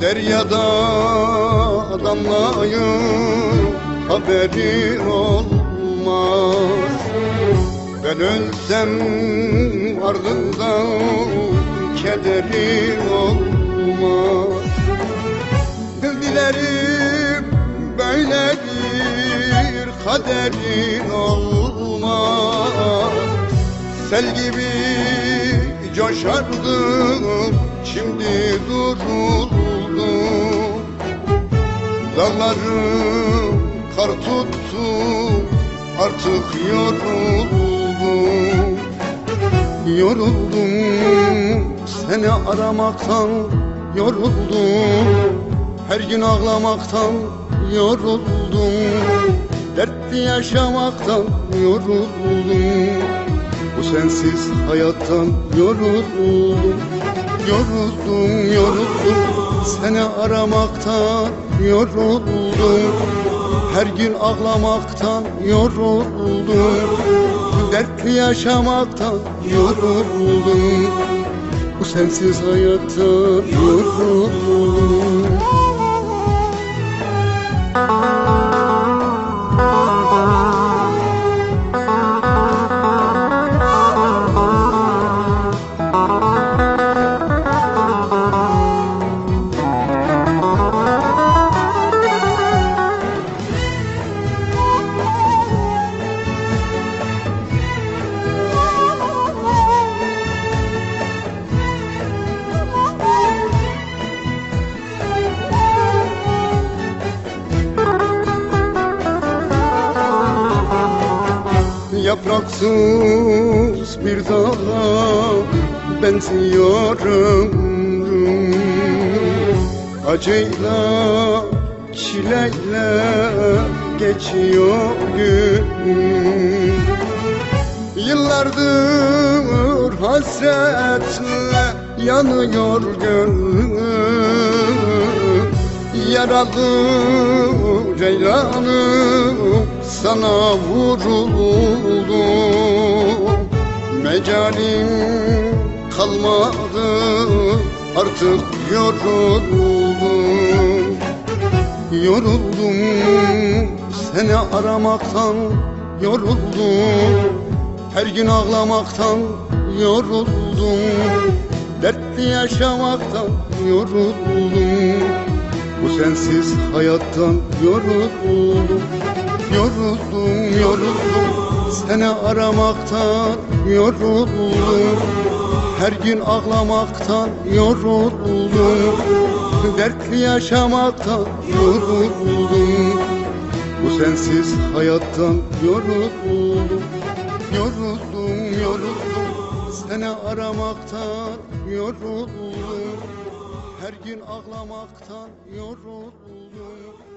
Deryada damlayıp haberin olmaz. Ben ölsem ardından kederin olmaz. Dilerim böyle bir kaderin olmaz. Sel gibi coşardım, şimdi duruldu. Dağlarım kar tuttu, artık yoruldum. Yoruldum seni aramaktan, yoruldum her gün ağlamaktan, yoruldum dertli yaşamaktan, yoruldum bu sensiz hayattan, yoruldum. Yoruldum, yoruldum seni aramaktan, yoruldum her gün ağlamaktan, yoruldum dertli yaşamaktan, yoruldum bu sensiz hayattan, yoruldum. Yapraksız bir dağa benziyorum. Acıyla, çileyle geçiyor gün. Yıllardır hasretle yanıyor gönlüm. Yaralı ceylanım sana vuruldu. Mecalim kalmadı, artık yoruldum. Yoruldum seni aramaktan, yoruldum her gün ağlamaktan, yoruldum dertli yaşamaktan, yoruldum bu sensiz hayattan, yoruldum. Yoruldum, yoruldum seni aramaktan, yoruldum her gün ağlamaktan, yoruldum dertli yaşamaktan, yoruldum bu sensiz hayattan, yoruldum. Yoruldum, yoruldum seni aramaktan, yoruldum her gün ağlamaktan, yoruldum